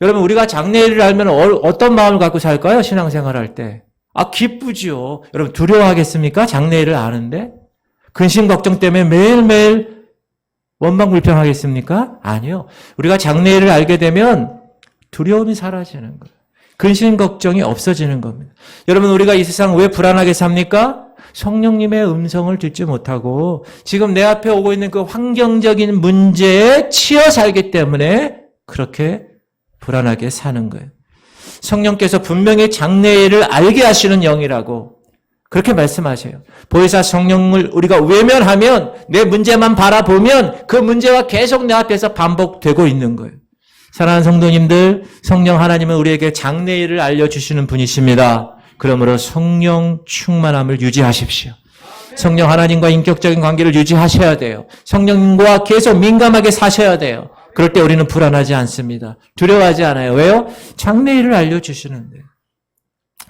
여러분, 우리가 장래의 일을 알면 어떤 마음을 갖고 살까요? 신앙생활 할 때. 기쁘죠. 여러분, 두려워하겠습니까? 장래의 일을 아는데? 근심 걱정 때문에 매일매일 원망불평하겠습니까? 아니요. 우리가 장래의 일을 알게 되면 두려움이 사라지는 거예요. 근심 걱정이 없어지는 겁니다. 여러분, 우리가 이 세상 왜 불안하게 삽니까? 성령님의 음성을 듣지 못하고 지금 내 앞에 오고 있는 그 환경적인 문제에 치여 살기 때문에 그렇게 불안하게 사는 거예요. 성령께서 분명히 장래의 일을 알게 하시는 영이라고 그렇게 말씀하셔요. 보혜사 성령을 우리가 외면하면, 내 문제만 바라보면 그 문제가 계속 내 앞에서 반복되고 있는 거예요. 사랑하는 성도님들, 성령 하나님은 우리에게 장래의 일을 알려주시는 분이십니다. 그러므로 성령 충만함을 유지하십시오. 성령 하나님과 인격적인 관계를 유지하셔야 돼요. 성령님과 계속 민감하게 사셔야 돼요. 그럴 때 우리는 불안하지 않습니다. 두려워하지 않아요. 왜요? 장래일을 알려주시는데.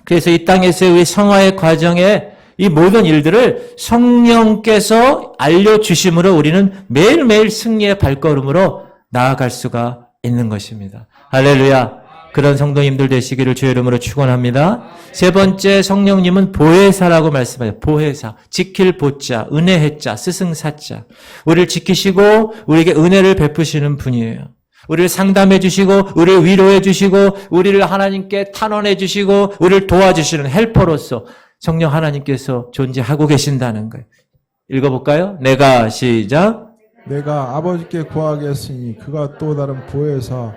그래서 이 땅에서의 성화의 과정에 이 모든 일들을 성령께서 알려주심으로 우리는 매일매일 승리의 발걸음으로 나아갈 수가 있는 것입니다. 할렐루야. 그런 성도님들 되시기를 주의 이름으로 축원합니다. 세 번째, 성령님은 보혜사라고 말씀하세요. 보혜사, 지킬 보자, 은혜의 자, 스승사자. 우리를 지키시고 우리에게 은혜를 베푸시는 분이에요. 우리를 상담해 주시고 우리를 위로해 주시고 우리를 하나님께 탄원해 주시고 우리를 도와주시는 헬퍼로서 성령 하나님께서 존재하고 계신다는 거예요. 읽어볼까요? 내가 시작. 내가 아버지께 구하겠으니 그가 또 다른 보혜사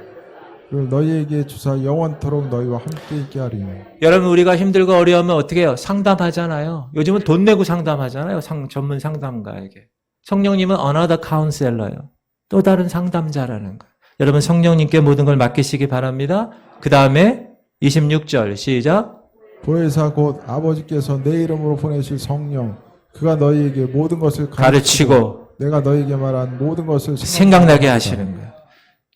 를 너희에게 주사 영원토록 너희와 함께 있게 하리니. 여러분, 우리가 힘들고 어려우면 어떻게 해요? 상담하잖아요. 요즘은 돈 내고 상담하잖아요. 전문 상담가에게. 성령님은 another counselor예요. 또 다른 상담자라는 거예요. 여러분, 성령님께 모든 걸 맡기시기 바랍니다. 그 다음에 26절 시작. 보혜사 곧 아버지께서 내 이름으로 보내실 성령 그가 너희에게 모든 것을 가르치고 내가 너희에게 말한 모든 것을 생각나게 하시는 거예요.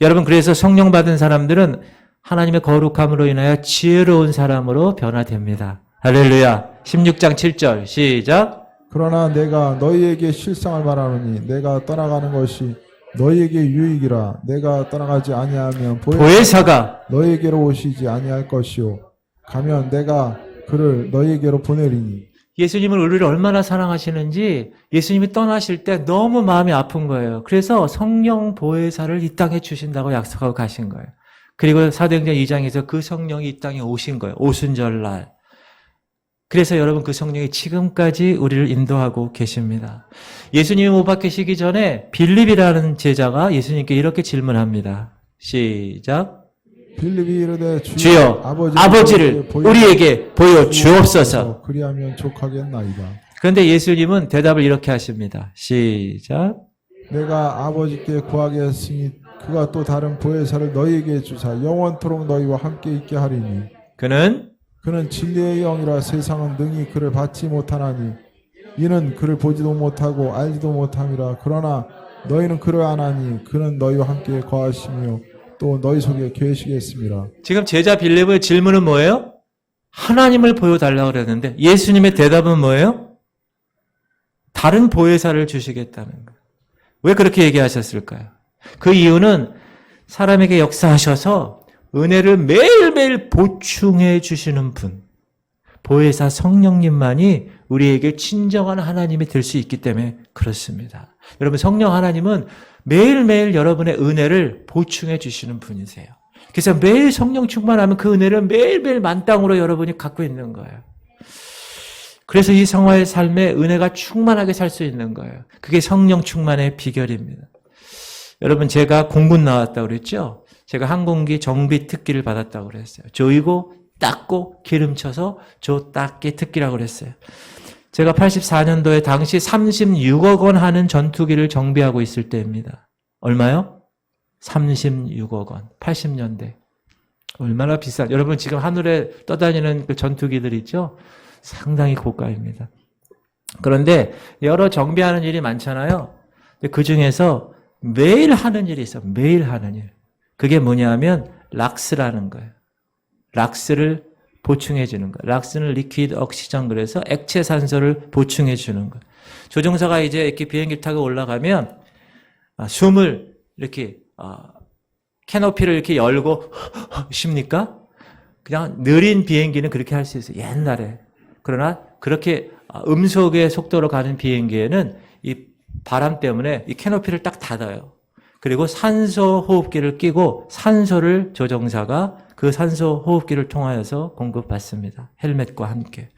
여러분, 그래서 성령 받은 사람들은 하나님의 거룩함으로 인하여 지혜로운 사람으로 변화됩니다. 할렐루야. 16장 7절 시작. 그러나 내가 너희에게 실상을 말하노니 내가 떠나가는 것이 너희에게 유익이라. 내가 떠나가지 아니하면 보혜사가 너희에게로 오시지 아니할 것이요 가면 내가 그를 너희에게로 보내리니. 예수님을 우리를 얼마나 사랑하시는지 예수님이 떠나실 때 너무 마음이 아픈 거예요. 그래서 성령 보혜사를 이 땅에 주신다고 약속하고 가신 거예요. 그리고 사도행전 2장에서 그 성령이 이 땅에 오신 거예요. 오순절날. 그래서 여러분, 그 성령이 지금까지 우리를 인도하고 계십니다. 예수님이 못 박히시기 전에 빌립이라는 제자가 예수님께 이렇게 질문합니다. 시작. 빌립이 이르되 주여 아버지를 우리에게 보여주옵소서. 그리하면 족하겠나이다. 그런데 예수님은 대답을 이렇게 하십니다. 시작. 내가 아버지께 구하겠으니 그가 또 다른 보혜사를 너희에게 주사 영원토록 너희와 함께 있게 하리니. 그는 진리의 영이라 세상은 능히 그를 받지 못하나니 이는 그를 보지도 못하고 알지도 못함이라. 그러나 너희는 그를 아나니 그는 너희와 함께 거하시며 또 너희 속에 계시겠습니다. 지금 제자 빌립의 질문은 뭐예요? 하나님을 보여달라고 그랬는데 예수님의 대답은 뭐예요? 다른 보혜사를 주시겠다는 거예요. 왜 그렇게 얘기하셨을까요? 그 이유는 사람에게 역사하셔서 은혜를 매일매일 보충해 주시는 분, 보혜사 성령님만이 우리에게 친정한 하나님이 될 수 있기 때문에 그렇습니다. 여러분, 성령 하나님은 매일매일 여러분의 은혜를 보충해 주시는 분이세요. 그래서 매일 성령 충만하면 그 은혜를 매일매일 만땅으로 여러분이 갖고 있는 거예요. 그래서 이 성화의 삶에 은혜가 충만하게 살 수 있는 거예요. 그게 성령 충만의 비결입니다. 여러분, 제가 공군 나왔다고 그랬죠? 제가 항공기 정비 특기를 받았다고 그랬어요. 조이고 닦고 기름쳐서 조 닦기 특기라고 그랬어요. 제가 84년도에 당시 36억 원 하는 전투기를 정비하고 있을 때입니다. 얼마요? 36억 원. 80년대. 얼마나 비싼, 여러분 지금 하늘에 떠다니는 그 전투기들 있죠? 상당히 고가입니다. 그런데 여러 정비하는 일이 많잖아요. 그 중에서 매일 하는 일이 있어요. 매일 하는 일. 그게 뭐냐면 락스라는 거예요. 락스를 보충해 주는 거예요. 락스는 리퀴드 옥시전, 그래서 액체 산소를 보충해 주는 거예요. 조종사가 이제 이렇게 비행기 타고 올라가면 숨을 이렇게 캐노피를 이렇게 열고 쉽니까? 그냥 느린 비행기는 그렇게 할 수 있어요. 옛날에. 그러나 그렇게 음속의 속도로 가는 비행기에는 이 바람 때문에 이 캐노피를 딱 닫아요. 그리고 산소 호흡기를 끼고 산소를 조종사가 그 산소 호흡기를 통하여서 공급받습니다. 헬멧과 함께.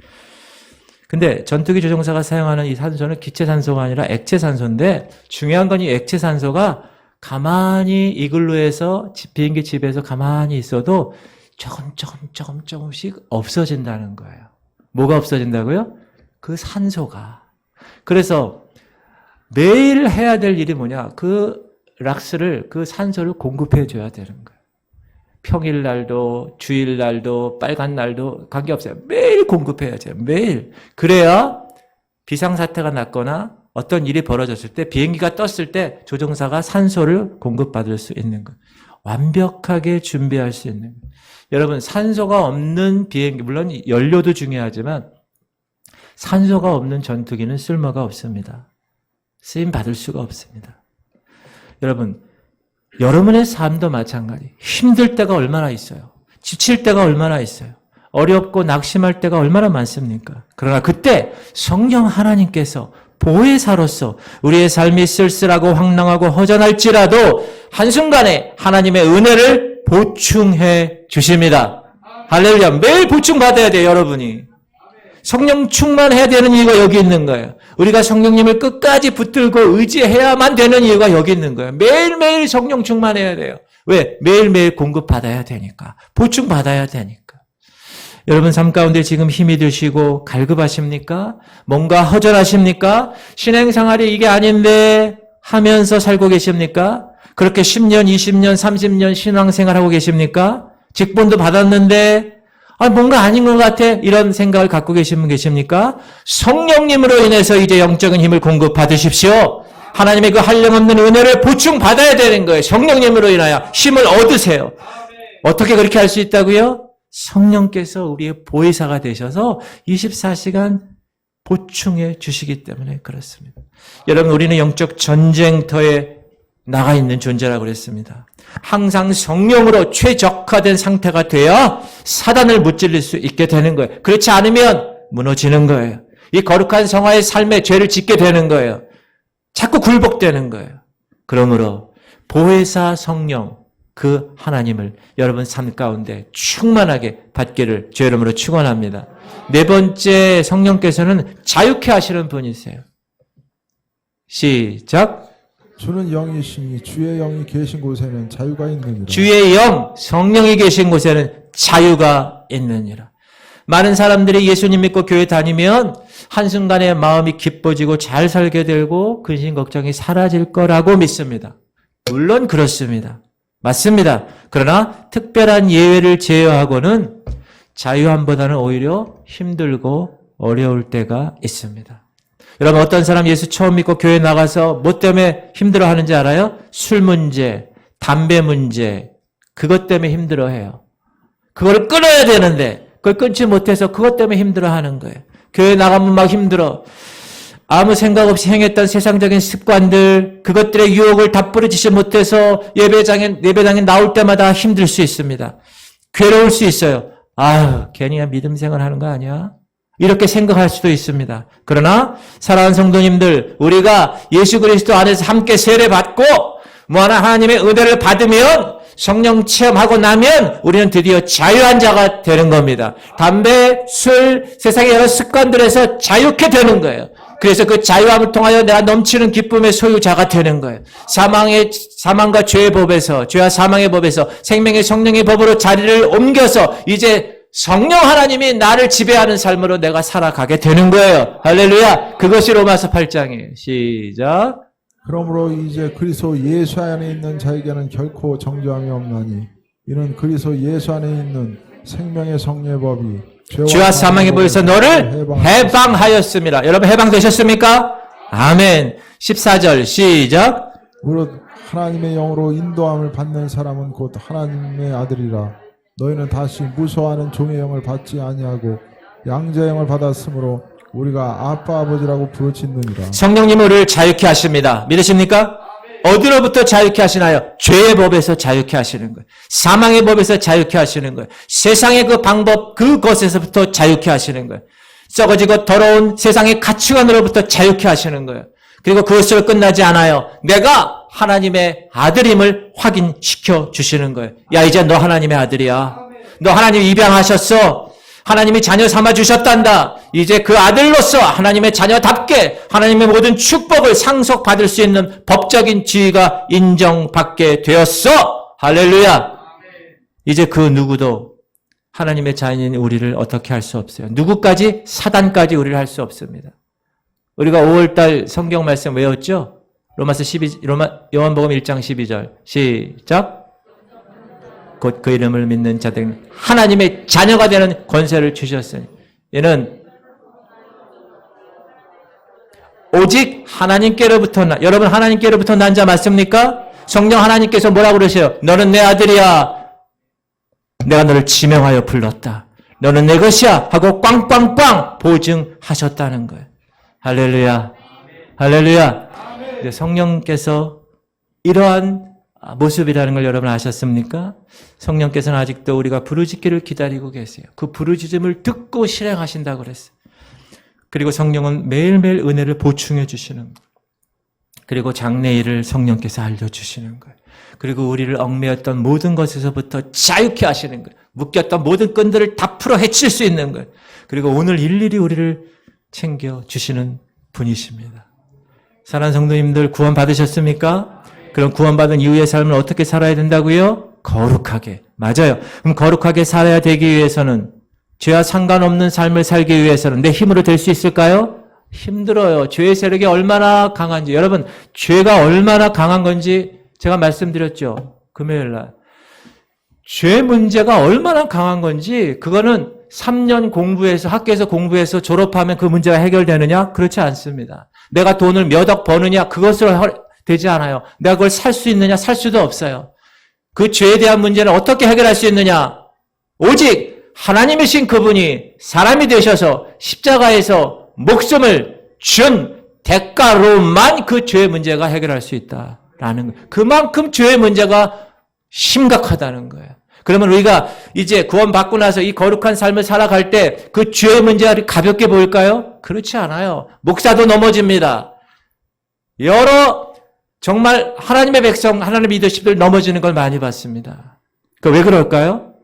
근데 전투기 조종사가 사용하는 이 산소는 기체 산소가 아니라 액체 산소인데, 중요한 건 이 액체 산소가 가만히 이글루에서 비행기 집에서 가만히 있어도 조금씩 없어진다는 거예요. 뭐가 없어진다고요? 그 산소가. 그래서 매일 해야 될 일이 뭐냐? 그 락스를, 그 산소를 공급해 줘야 되는 거예요. 평일날도 주일날도 빨간 날도 관계없어요. 매일 공급해야죠. 매일. 그래야 비상사태가 났거나 어떤 일이 벌어졌을 때, 비행기가 떴을 때 조종사가 산소를 공급받을 수 있는 것. 완벽하게 준비할 수 있는 것. 여러분, 산소가 없는 비행기, 물론 연료도 중요하지만 산소가 없는 전투기는 쓸모가 없습니다. 쓰임 받을 수가 없습니다. 여러분, 여러분의 삶도 마찬가지. 힘들 때가 얼마나 있어요. 지칠 때가 얼마나 있어요. 어렵고 낙심할 때가 얼마나 많습니까? 그러나 그때 성령 하나님께서 보혜사로서 우리의 삶이 쓸쓸하고 황량하고 허전할지라도 한순간에 하나님의 은혜를 보충해 주십니다. 할렐루야. 매일 보충받아야 돼요, 여러분이. 성령 충만해야 되는 이유가 여기 있는 거예요. 우리가 성령님을 끝까지 붙들고 의지해야만 되는 이유가 여기 있는 거예요. 매일매일 성령 충만해야 돼요. 왜? 매일매일 공급받아야 되니까. 보충받아야 되니까. 여러분 삶 가운데 지금 힘이 드시고 갈급하십니까? 뭔가 허전하십니까? 신앙생활이 이게 아닌데 하면서 살고 계십니까? 그렇게 10년, 20년, 30년 신앙생활하고 계십니까? 직분도 받았는데 뭔가 아닌 것 같아. 이런 생각을 갖고 계신 분 계십니까? 성령님으로 인해서 이제 영적인 힘을 공급받으십시오. 하나님의 그 한량없는 은혜를 보충받아야 되는 거예요. 성령님으로 인하여 힘을 얻으세요. 어떻게 그렇게 할 수 있다고요? 성령께서 우리의 보혜사가 되셔서 24시간 보충해 주시기 때문에 그렇습니다. 여러분, 우리는 영적 전쟁터에 나가 있는 존재라고 그랬습니다. 항상 성령으로 최적화된 상태가 돼야 사단을 무찔릴 수 있게 되는 거예요. 그렇지 않으면 무너지는 거예요. 이 거룩한 성화의 삶에 죄를 짓게 되는 거예요. 자꾸 굴복되는 거예요. 그러므로 보혜사 성령, 그 하나님을 여러분 삶 가운데 충만하게 받기를 주의 이름으로 축원합니다. 네 번째, 성령께서는 자유케 하시는 분이세요. 시작. 주는 영이시니 주의 영이 계신 곳에는 자유가 있느니라. 주의 영, 성령이 계신 곳에는 자유가 있느니라. 많은 사람들이 예수님 믿고 교회 다니면 한순간에 마음이 기뻐지고 잘 살게 되고 근심 걱정이 사라질 거라고 믿습니다. 물론 그렇습니다. 맞습니다. 그러나 특별한 예외를 제외하고는 자유함보다는 오히려 힘들고 어려울 때가 있습니다. 여러분, 어떤 사람 예수 처음 믿고 교회 나가서 뭐 때문에 힘들어하는지 알아요? 술 문제, 담배 문제, 그것 때문에 힘들어해요. 그거를 끊어야 되는데 그걸 끊지 못해서 그것 때문에 힘들어하는 거예요. 교회 나가면 막 힘들어. 아무 생각 없이 행했던 세상적인 습관들, 그것들의 유혹을 다 뿌리치지 못해서 예배당에 나올 때마다 힘들 수 있습니다. 괴로울 수 있어요. 괜히 믿음 생활하는 거 아니야? 이렇게 생각할 수도 있습니다. 그러나 사랑하는 성도님들, 우리가 예수 그리스도 안에서 함께 세례받고 무한한 하나님의 은혜를 받으면, 성령 체험하고 나면 우리는 드디어 자유한 자가 되는 겁니다. 담배, 술, 세상의 여러 습관들에서 자유케 되는 거예요. 그래서 그 자유함을 통하여 내가 넘치는 기쁨의 소유자가 되는 거예요. 사망과 죄의 법에서, 죄와 사망의 법에서 생명의 성령의 법으로 자리를 옮겨서 이제 성령 하나님이 나를 지배하는 삶으로 내가 살아가게 되는 거예요. 할렐루야. 그것이 로마서 8장이에요. 시작. 그러므로 이제 그리스도 예수 안에 있는 자에게는 결코 정죄함이 없나니 이는 그리스도 예수 안에 있는 생명의 성령의 법이 죄와 사망의 법에서 너를 해방하였습니다. 여러분 해방되셨습니까? 아멘. 14절 시작. 무릇 하나님의 영으로 인도함을 받는 사람은 곧 하나님의 아들이라. 너희는 다시 무서워하는 종의 영을 받지 아니하고 양자의 영을 받았으므로 우리가 아빠 아버지라고 부르짖느니라. 성령님은 우리를 자유케 하십니다. 믿으십니까? 어디로부터 자유케 하시나요? 죄의 법에서 자유케 하시는 거예요. 사망의 법에서 자유케 하시는 거예요. 세상의 그 방법, 그것에서부터 자유케 하시는 거예요. 썩어지고 더러운 세상의 가치관으로부터 자유케 하시는 거예요. 그리고 그것으로 끝나지 않아요. 내가 하나님의 아들임을 확인시켜 주시는 거예요. 야, 이제 너 하나님의 아들이야. 너 하나님 입양하셨어. 하나님이 자녀 삼아 주셨단다. 이제 그 아들로서 하나님의 자녀답게 하나님의 모든 축복을 상속받을 수 있는 법적인 지위가 인정받게 되었어. 할렐루야. 이제 그 누구도 하나님의 자녀인 우리를 어떻게 할 수 없어요. 누구까지? 사단까지 우리를 할 수 없습니다. 우리가 5월달 성경 말씀 외웠죠? 요한복음 1장 12절 시작. 곧 그 이름을 믿는 자들은 하나님의 자녀가 되는 권세를 주셨으니 이는 오직 하나님께로부터 여러분 하나님께로부터 난 자 맞습니까? 성령 하나님께서 뭐라고 그러세요? 너는 내 아들이야. 내가 너를 지명하여 불렀다. 너는 내 것이야 하고 꽝꽝꽝 보증하셨다는 거예요. 할렐루야. 할렐루야. 이제 성령께서 이러한 모습이라는 걸 여러분 아셨습니까? 성령께서는 아직도 우리가 부르짖기를 기다리고 계세요. 그 부르짖음을 듣고 실행하신다고 그랬어요. 그리고 성령은 매일매일 은혜를 보충해 주시는 거예요. 그리고 장래일을 성령께서 알려주시는 거예요. 그리고 우리를 얽매였던 모든 것에서부터 자유케 하시는 거예요. 묶였던 모든 끈들을 다 풀어 헤칠 수 있는 거예요. 그리고 오늘 일일이 우리를 챙겨주시는 분이십니다. 사랑하는 성도님들 구원 받으셨습니까? 그럼 구원받은 이후의 삶을 어떻게 살아야 된다고요? 거룩하게. 맞아요. 그럼 거룩하게 살아야 되기 위해서는 죄와 상관없는 삶을 살기 위해서는 내 힘으로 될 수 있을까요? 힘들어요. 죄의 세력이 얼마나 강한지. 여러분 죄가 얼마나 강한 건지 제가 말씀드렸죠. 금요일날. 죄 문제가 얼마나 강한 건지 그거는 3년 공부해서 학교에서 공부해서 졸업하면 그 문제가 해결되느냐? 그렇지 않습니다. 내가 돈을 몇 억 버느냐? 그것으로 되지 않아요. 내가 그걸 살 수 있느냐? 살 수도 없어요. 그 죄에 대한 문제는 어떻게 해결할 수 있느냐? 오직 하나님이신 그분이 사람이 되셔서 십자가에서 목숨을 준 대가로만 그 죄의 문제가 해결할 수 있다라는 거예요. 그만큼 죄의 문제가 심각하다는 거예요. 그러면 우리가 이제 구원받고 나서 이 거룩한 삶을 살아갈 때 그 죄의 문제가 가볍게 보일까요? 그렇지 않아요. 목사도 넘어집니다. 여러 정말 하나님의 백성, 하나님의 리더십들 넘어지는 걸 많이 봤습니다. 왜 그럴까요?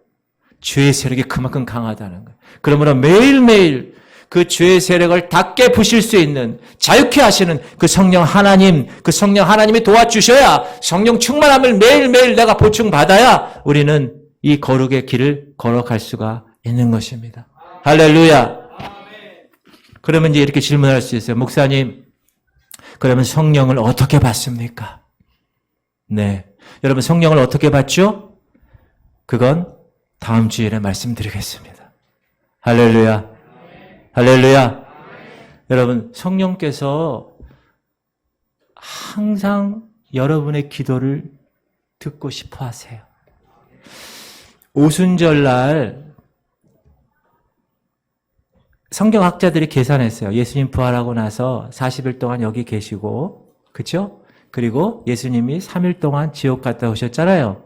죄의 세력이 그만큼 강하다는 거예요. 그러므로 매일매일 그 죄의 세력을 닿게 부실 수 있는 자유케 하시는 그 성령 하나님, 그 성령 하나님이 도와주셔야 성령 충만함을 매일매일 내가 보충받아야 우리는 이 거룩의 길을 걸어갈 수가 있는 것입니다. 할렐루야. 그러면 이제 이렇게 질문할 수 있어요. 목사님, 그러면 성령을 어떻게 받습니까? 네. 여러분 성령을 어떻게 받죠? 그건 다음 주일에 말씀드리겠습니다. 할렐루야. 할렐루야. 여러분 성령께서 항상 여러분의 기도를 듣고 싶어 하세요. 오순절날 성경학자들이 계산했어요. 예수님 부활하고 나서 40일 동안 여기 계시고, 그렇죠? 그리고 예수님이 3일 동안 지옥 갔다 오셨잖아요.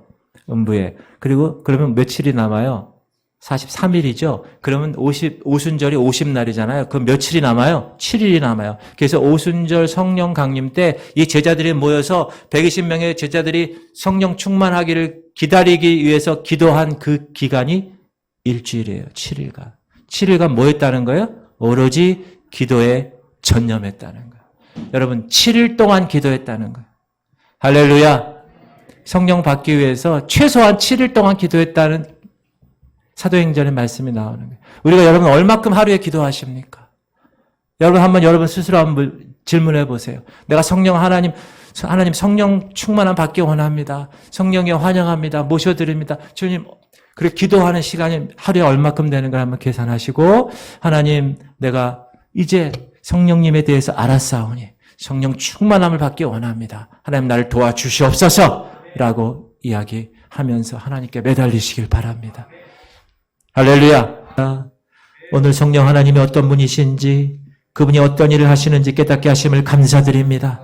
음부에. 그리고 그러면 며칠이 남아요? 43일이죠. 그러면 오순절이 50날이잖아요. 그럼 며칠이 남아요? 7일이 남아요. 그래서 오순절 성령 강림 때 이 제자들이 모여서 120명의 제자들이 성령 충만하기를 기다리기 위해서 기도한 그 기간이 일주일이에요. 7일간. 7일간 뭐 했다는 거예요? 오로지 기도에 전념했다는 거예요. 여러분 7일 동안 기도했다는 거예요. 할렐루야. 성령 받기 위해서 최소한 7일 동안 기도했다는 사도행전의 말씀이 나오는 거예요. 우리가 여러분 얼마큼 하루에 기도하십니까? 여러분 한번 여러분 스스로 한번 질문해 보세요. 내가 하나님 성령 충만함 받기 원합니다. 성령에 환영합니다. 모셔드립니다. 주님, 그렇게 기도하는 시간이 하루에 얼마큼 되는 걸 한번 계산하시고, 하나님, 내가 이제 성령님에 대해서 알았사오니 성령 충만함을 받기 원합니다. 하나님 나를 도와주시옵소서 라고 이야기하면서 하나님께 매달리시길 바랍니다. 할렐루야. 오늘 성령 하나님이 어떤 분이신지, 그분이 어떤 일을 하시는지 깨닫게 하심을 감사드립니다.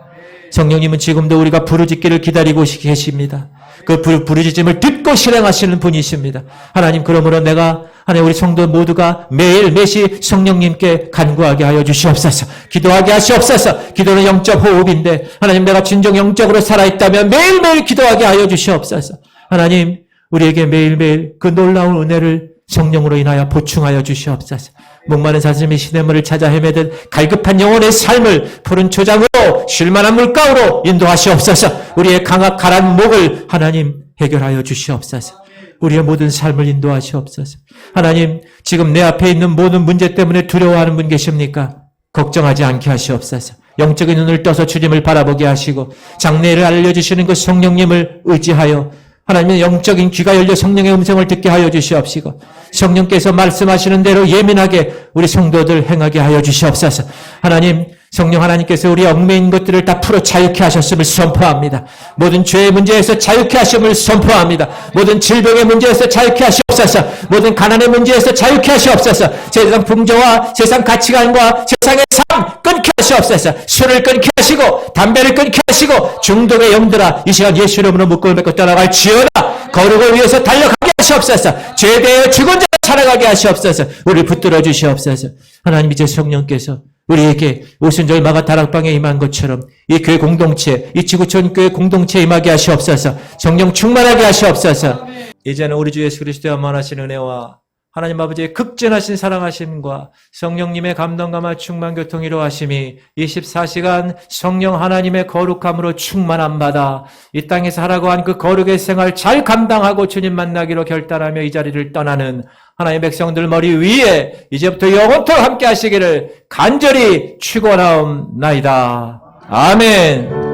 성령님은 지금도 우리가 부르짖기를 기다리고 계십니다. 그 부르짖음을 듣고 실행하시는 분이십니다. 하나님, 그러므로 하나님 우리 성도 모두가 매일 매시 성령님께 간구하게 하여 주시옵소서. 기도하게 하시옵소서. 기도는 영적 호흡인데 하나님, 내가 진정 영적으로 살아있다면 매일매일 기도하게 하여 주시옵소서. 하나님, 우리에게 매일매일 그 놀라운 은혜를 성령으로 인하여 보충하여 주시옵소서. 목마른 사슴이 시냇물을 찾아 헤매듯 갈급한 영혼의 삶을 푸른 초장으로 쉴만한 물가로 인도하시옵소서. 우리의 가란 목을 하나님 해결하여 주시옵소서. 우리의 모든 삶을 인도하시옵소서. 하나님, 지금 내 앞에 있는 모든 문제 때문에 두려워하는 분 계십니까? 걱정하지 않게 하시옵소서. 영적인 눈을 떠서 주님을 바라보게 하시고 장래를 알려주시는 그 성령님을 의지하여 하나님의 영적인 귀가 열려 성령의 음성을 듣게 하여 주시옵시고, 성령께서 말씀하시는 대로 예민하게 우리 성도들 행하게 하여 주시옵소서. 하나님, 성령 하나님께서 우리 얽매인 것들을 다 풀어 자유케 하셨음을 선포합니다. 모든 죄의 문제에서 자유케 하심을 선포합니다. 모든 질병의 문제에서 자유케 하시옵소서. 모든 가난의 문제에서 자유케 하시옵소서. 세상 풍조와 세상 가치관과 세상의 삶 끊게 하시옵소서. 술을 끊게 하시고 담배를 끊게 하시고 중독의 영들아, 이 시간 예수 이름으로 묶음을 맺고 떠나갈 지어다. 거룩을 위해서 달려가게 하시옵소서. 죄에 대해 죽은 자를 살아가게 하시옵소서. 우리를 붙들어 주시옵소서. 하나님, 이제 성령께서 우리에게 오순절 마가 다락방에 임한 것처럼 이 교회 공동체, 이 지구촌 교회 공동체에 임하게 하시옵소서. 성령 충만하게 하시옵소서. 이제는 우리 주 예수 그리스도의 원하신 은혜와 하나님 아버지의 극진하신 사랑하심과 성령님의 감동감화 충만 교통 이루하심이 24시간 성령 하나님의 거룩함으로 충만함 받아 이 땅에서 하라고 한 그 거룩의 생활 잘 감당하고 주님 만나기로 결단하며 이 자리를 떠나는 하나님의 백성들 머리 위에 이제부터 영원토록 함께 하시기를 간절히 축원하옵나이다. 아멘.